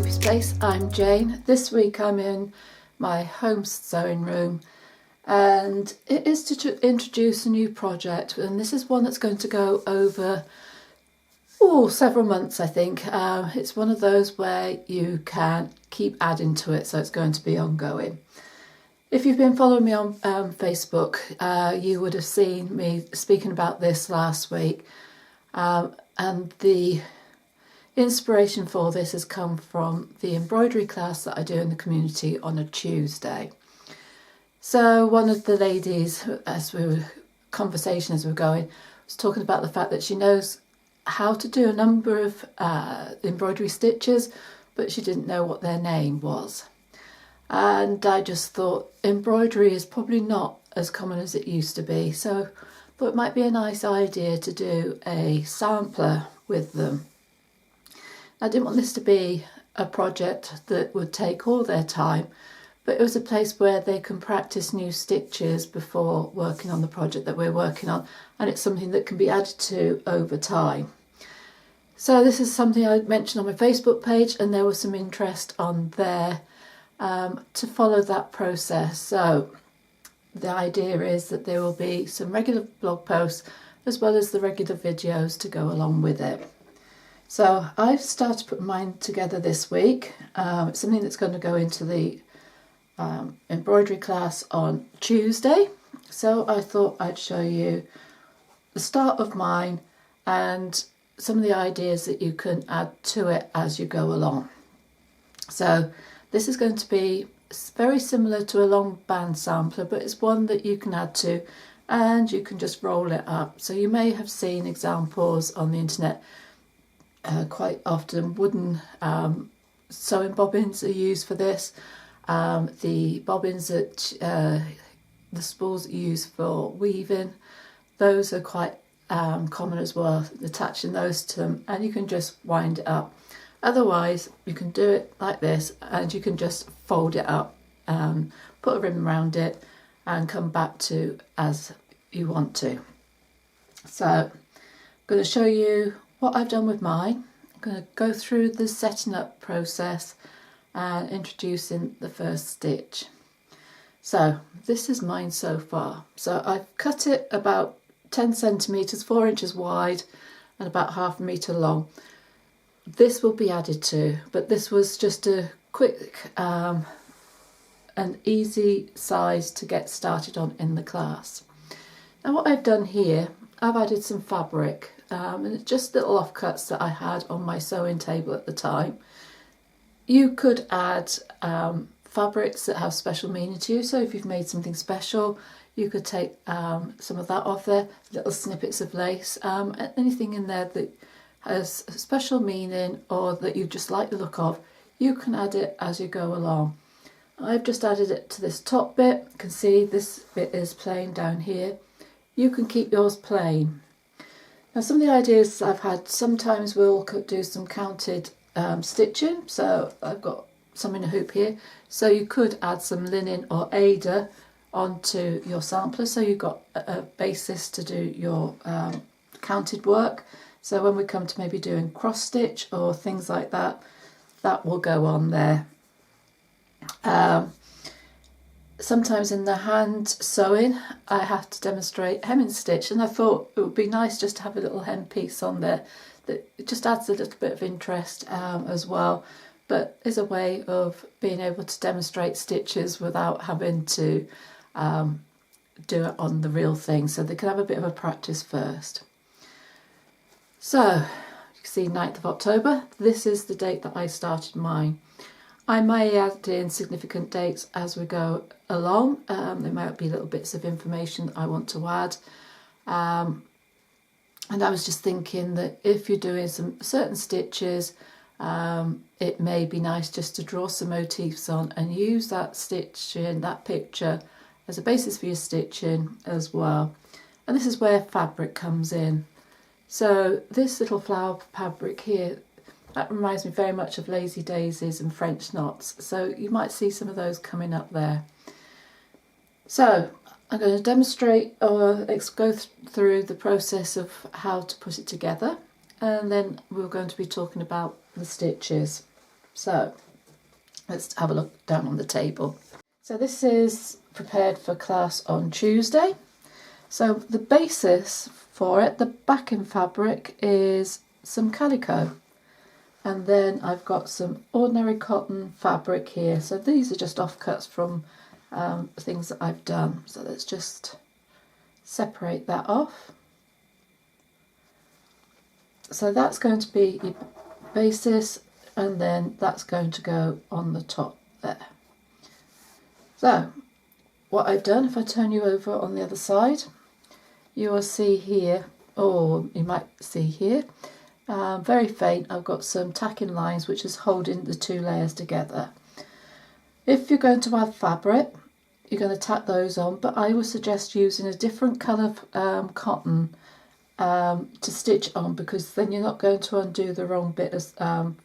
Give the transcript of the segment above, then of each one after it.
Loopy Space. I'm Jane. This week I'm in my home sewing room, and it is to introduce a new project, and this is one that's going to go over several months, I think. It's one of those where you can keep adding to it, so it's going to be ongoing. If you've been following me on Facebook, you would have seen me speaking about this last week, and the inspiration for this has come from the embroidery class that I do in the community on a Tuesday. So one of the ladies, as we were going, was talking about the fact that she knows how to do a number of embroidery stitches, but she didn't know what their name was. And I just thought embroidery is probably not as common as it used to be, so I thought it might be a nice idea to do a sampler with them. I didn't want this to be a project that would take all their time, but it was a place where they can practice new stitches before working on the project that we're working on, and it's something that can be added to over time. So this is something I mentioned on my Facebook page, and there was some interest on there to follow that process. So the idea is that there will be some regular blog posts as well as the regular videos to go along with it. So I've started putting mine together this week. It's something that's going to go into the embroidery class on Tuesday. So I thought I'd show you the start of mine and some of the ideas that you can add to it as you go along. So this is going to be very similar to a long band sampler, but it's one that you can add to and you can just roll it up. So you may have seen examples on the internet. Quite often wooden sewing bobbins are used for this. The bobbins that the spools that you use for weaving, those are quite common as well, attaching those to them, and you can just wind it up. Otherwise you can do it like this, and you can just fold it up, put a ribbon around it and come back to as you want to. So I'm going to show you what I've done with mine. I'm going to go through the setting up process and introducing the first stitch. So this is mine so far. So I've cut it about 10 centimetres, 4 inches wide and about ½ metre long. This will be added to, but this was just a quick and easy size to get started on in the class. Now what I've done here, I've added some fabric. And it's just little offcuts that I had on my sewing table at the time. You could add fabrics that have special meaning to you, so if you've made something special you could take some of that off there, little snippets of lace, anything in there that has a special meaning or that you just like the look of, you can add it as you go along. I've just added it to this top bit. You can see this bit is plain down here. You can keep yours plain. Now some of the ideas I've had, sometimes we'll do some counted stitching, so I've got some in a hoop here, so you could add some linen or Aida onto your sampler, so you've got a basis to do your counted work. So when we come to maybe doing cross stitch or things like that, that will go on there. Sometimes in the hand sewing I have to demonstrate hemming stitch, and I thought it would be nice just to have a little hem piece on there that it just adds a little bit of interest as well, but is a way of being able to demonstrate stitches without having to do it on the real thing, so they can have a bit of a practice first. So you can see 9th of October, this is the date that I started mine. I may add in significant dates as we go along. There might be little bits of information that I want to add. And I was just thinking that if you're doing some certain stitches, it may be nice just to draw some motifs on and use that stitching, that picture, as a basis for your stitching as well. And this is where fabric comes in. So this little flower fabric here, that reminds me very much of lazy daisies and French knots, so you might see some of those coming up there. So I'm going to demonstrate or go through the process of how to put it together, and then we're going to be talking about the stitches. So let's have a look down on the table. So this is prepared for class on Tuesday. So the basis for it, the backing fabric, is some calico. And then I've got some ordinary cotton fabric here. So these are just offcuts from things that I've done. So let's just separate that off. So that's going to be your basis, and then that's going to go on the top there. So what I've done, if I turn you over on the other side, you will see here, or you might see here, very faint, I've got some tacking lines which is holding the two layers together. If you're going to add fabric, you're going to tack those on, but I would suggest using a different colour cotton to stitch on, because then you're not going to undo the wrong bit of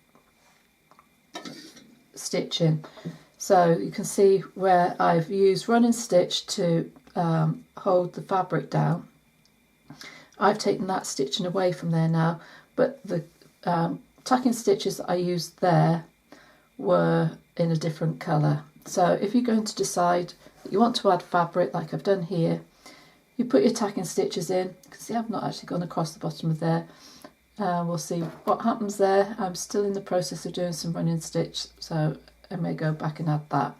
stitching. So you can see where I've used running stitch to hold the fabric down. I've taken that stitching away from there now, but the tacking stitches that I used there were in a different colour. So if you're going to decide that you want to add fabric like I've done here, you put your tacking stitches in. You can see I've not actually gone across the bottom of there. We'll see what happens there. I'm still in the process of doing some running stitch, so I may go back and add that.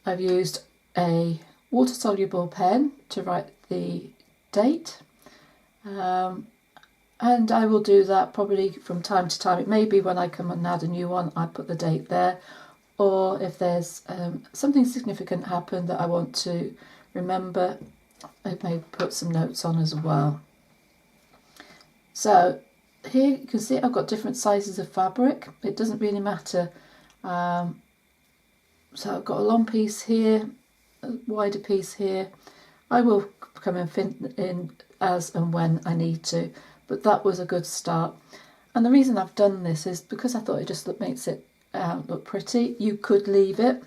I've used a water-soluble pen to write the date, and I will do that probably from time to time. It may be when I come and add a new one, I put the date there, or if there's something significant happen that I want to remember, I may put some notes on as well. So here you can see I've got different sizes of fabric. It doesn't really matter. So I've got a long piece here, a wider piece here. I will come and fit in as and when I need to, but that was a good start. And the reason I've done this is because I thought it just makes it look pretty. You could leave it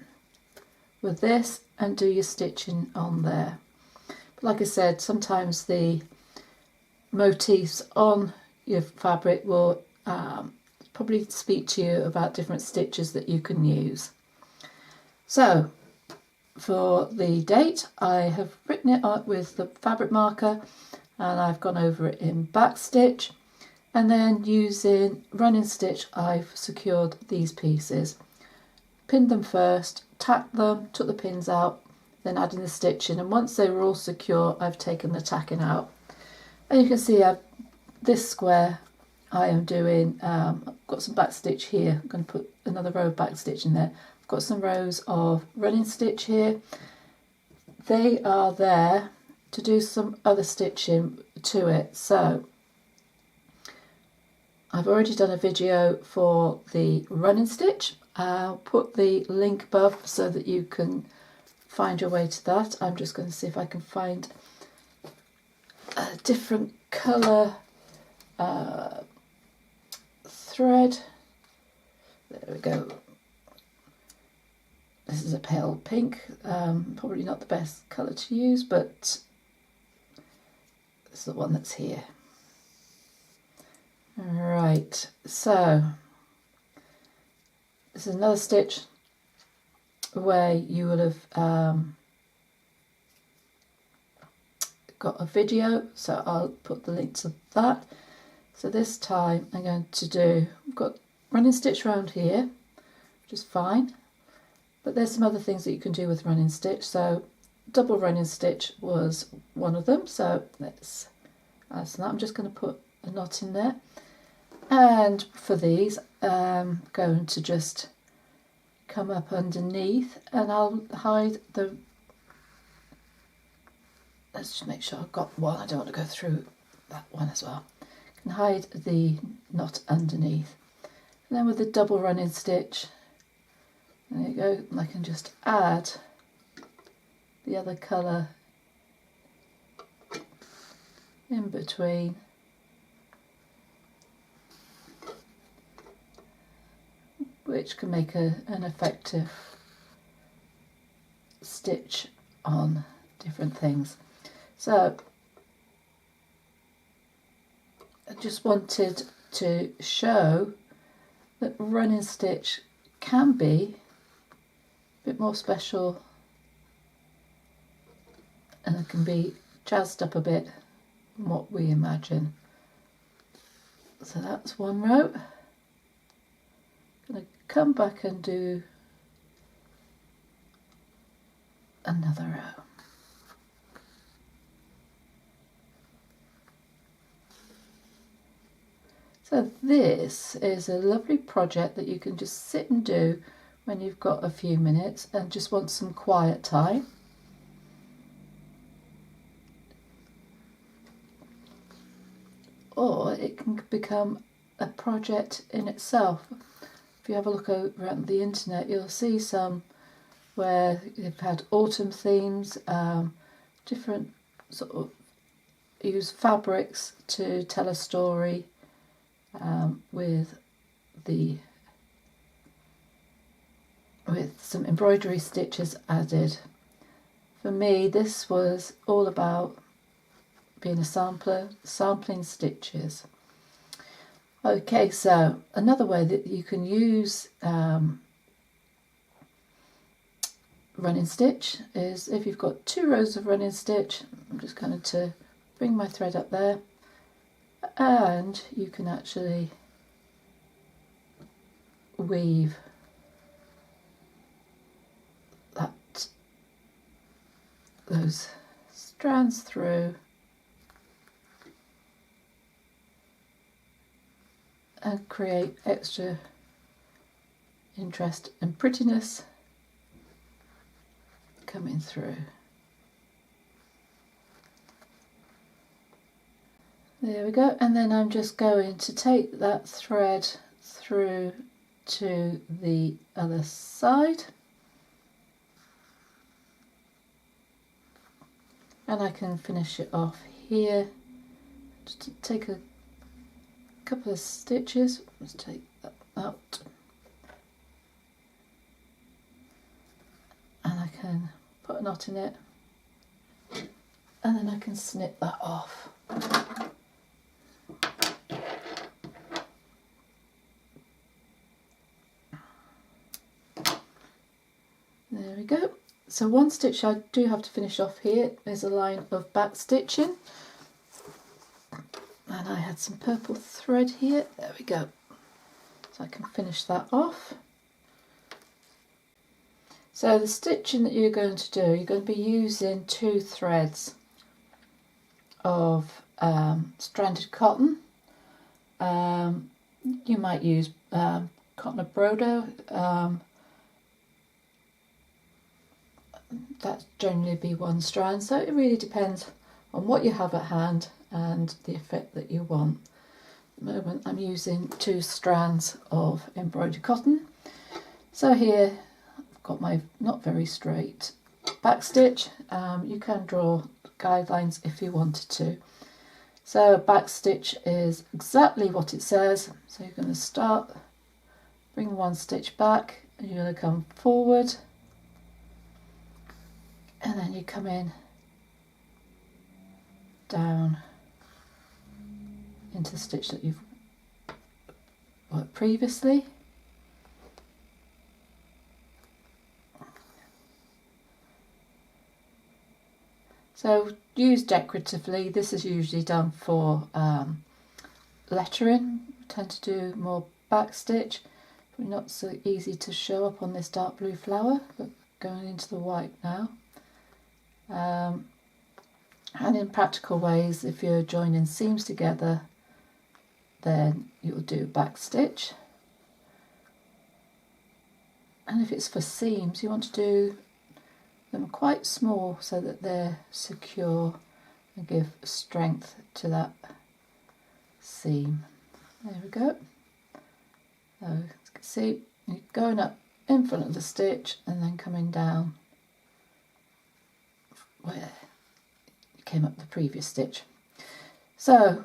with this and do your stitching on there. But like I said, sometimes the motifs on your fabric will probably speak to you about different stitches that you can use. So for the date, I have written it up with the fabric marker, and I've gone over it in backstitch, and then using running stitch I've secured these pieces. Pinned them first, tacked them, took the pins out, then adding the stitching, and once they were all secure I've taken the tacking out. And you can see this square I am doing, I've got some back stitch here. I'm going to put another row of back stitch in there. I've got some rows of running stitch here. They are there to do some other stitching to it. So I've already done a video for the running stitch. I'll put the link above so that you can find your way to that. I'm just going to see if I can find a different colour thread. There we go. This is a pale pink, probably not the best colour to use, but this is the one that's here. Right, so this is another stitch where you will have got a video, so I'll put the link to that. So this time I'm going to do, I've got running stitch around here, which is fine, but there's some other things that you can do with running stitch. So double running stitch was one of them, so let's add that. I'm just going to put a knot in there, and for these I'm going to just come up underneath, and I'll hide the, let's just make sure I've got one, I don't want to go through that one as well. I can hide the knot underneath, and then with the double running stitch, there you go, and I can just add the other colour in between, which can make an effective stitch on different things. So I just wanted to show that running stitch can be a bit more special, and it can be jazzed up a bit from what we imagine. So that's one row. I'm going to come back and do another row. So this is a lovely project that you can just sit and do when you've got a few minutes and just want some quiet time. Or it can become a project in itself. If you have a look over at the internet, you'll see some where you've had autumn themes, different sort of use fabrics to tell a story with some embroidery stitches added. For me, this was all about being a sampler, sampling stitches. Okay, so another way that you can use running stitch is if you've got 2 rows of running stitch. I'm just going to bring my thread up there, and you can actually weave those strands through and create extra interest and prettiness coming through. There we go, and then I'm just going to take that thread through to the other side, and I can finish it off here. Just take a couple of stitches. Let's take that out, and I can put a knot in it, and then I can snip that off. There we go. So one stitch I do have to finish off here is a line of back stitching, and I had some purple thread here. There we go. So I can finish that off. So the stitching that you're going to do, you're going to be using 2 threads of stranded cotton. You might use cotton of brodo. That's generally be 1 strand, so it really depends on what you have at hand and the effect that you want. At the moment I'm using 2 strands of embroidery cotton. So here I've got my not very straight back stitch. You can draw guidelines if you wanted to. So back stitch is exactly what it says. So you're going to start, bring 1 stitch back, and you're going to come forward, and then you come in down into the stitch that you've worked previously. So used decoratively. This is usually done for lettering. We tend to do more back stitch. Not so easy to show up on this dark blue flower, but going into the white now. And in practical ways, if you're joining seams together, then you'll do back stitch. And if it's for seams, you want to do them quite small so that they're secure and give strength to that seam. There we go. So you can see you're going up in front of the stitch and then coming down where you came up the previous stitch. So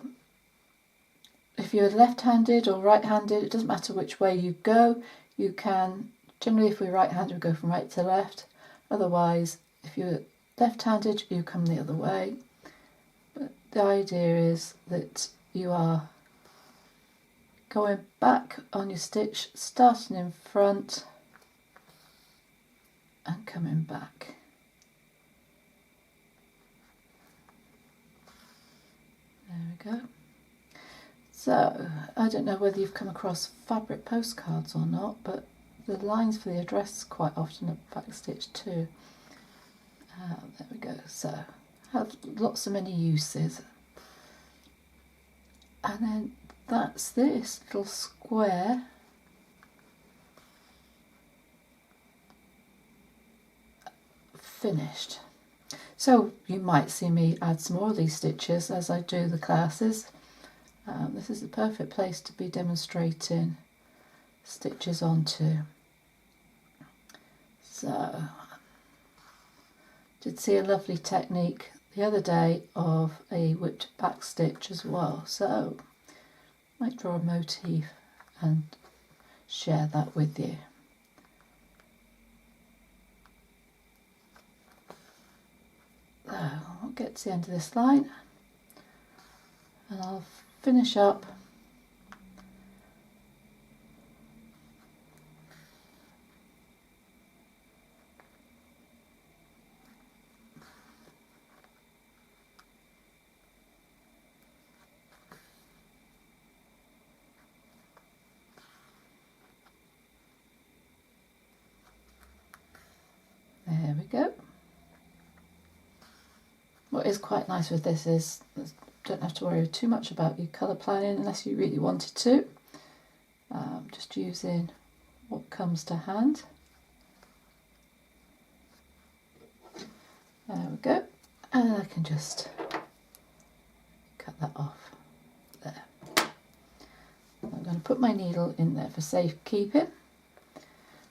if you're left-handed or right-handed, it doesn't matter which way you go. You can, generally if we're right-handed, we go from right to left. Otherwise, if you're left-handed, you come the other way. But the idea is that you are going back on your stitch, starting in front and coming back. There we go. So, I don't know whether you've come across fabric postcards or not, but the lines for the address quite often are backstitched too. There we go. So, have lots of many uses. And then that's this little square finished. So you might see me add some more of these stitches as I do the classes. This is the perfect place to be demonstrating stitches onto. So, did see a lovely technique the other day of a whipped back stitch as well, so might draw a motif and share that with you. So I'll get to the end of this line and I'll finish up there we go. What is quite nice with this is you don't have to worry too much about your colour planning unless you really wanted to. Just using what comes to hand. There we go. And I can just cut that off there. I'm going to put my needle in there for safekeeping.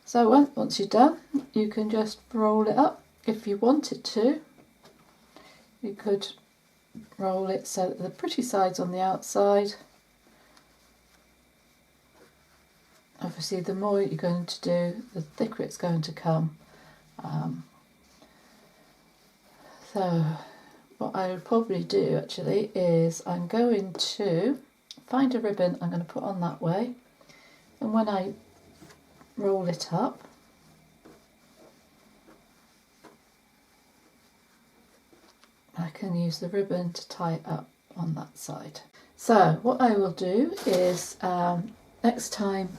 So once you're done, you can just roll it up if you wanted to. You could roll it so that the pretty side's on the outside. Obviously, the more you're going to do, the thicker it's going to come. So what I would probably do actually is I'm going to find a ribbon I'm going to put on that way, and when I roll it up, I can use the ribbon to tie it up on that side. So what I will do is next time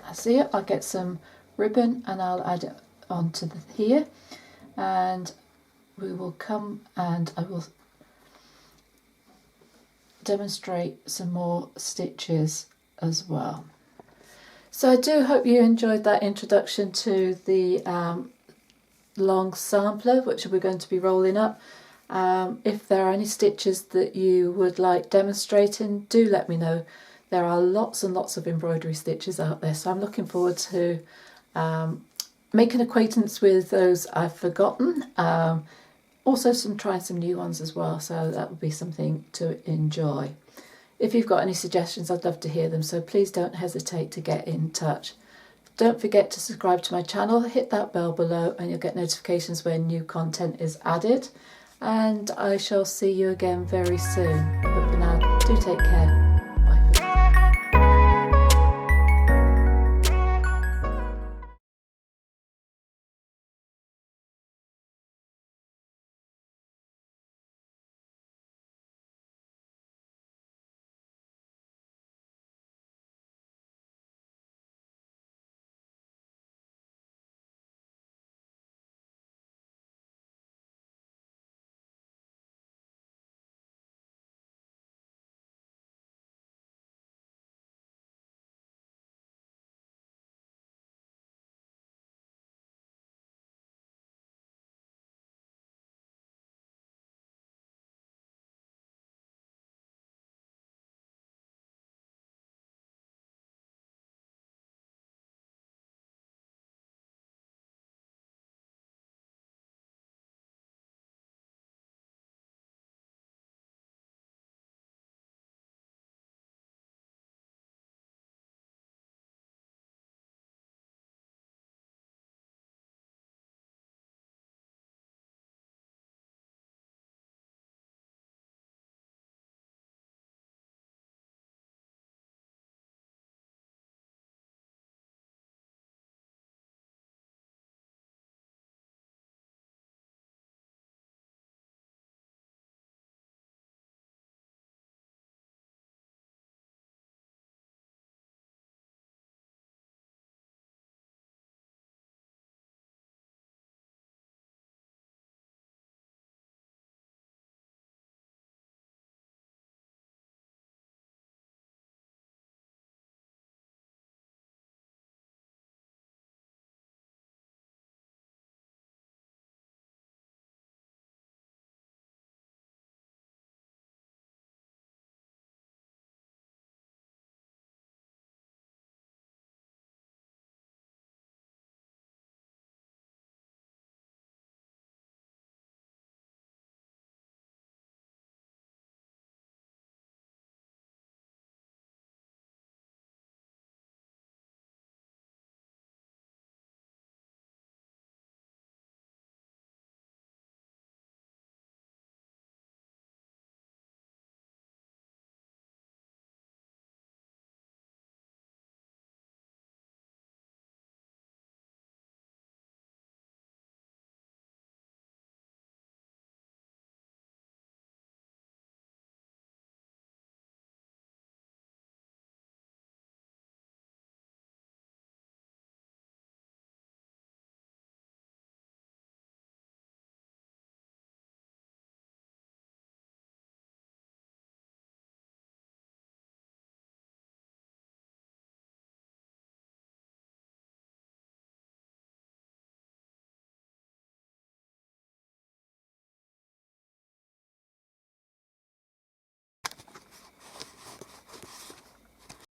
I see it, I'll get some ribbon and I'll add it onto here, and we will come and I will demonstrate some more stitches as well. So I do hope you enjoyed that introduction to the long sampler, which we're going to be rolling up. If there are any stitches that you would like demonstrating, do let me know. There are lots and lots of embroidery stitches out there, so I'm looking forward to making acquaintance with those I've forgotten. Also trying some new ones as well, so that would be something to enjoy. If you've got any suggestions, I'd love to hear them, so please don't hesitate to get in touch. Don't forget to subscribe to my channel, hit that bell below and you'll get notifications when new content is added. And I shall see you again very soon. But for now, do take care.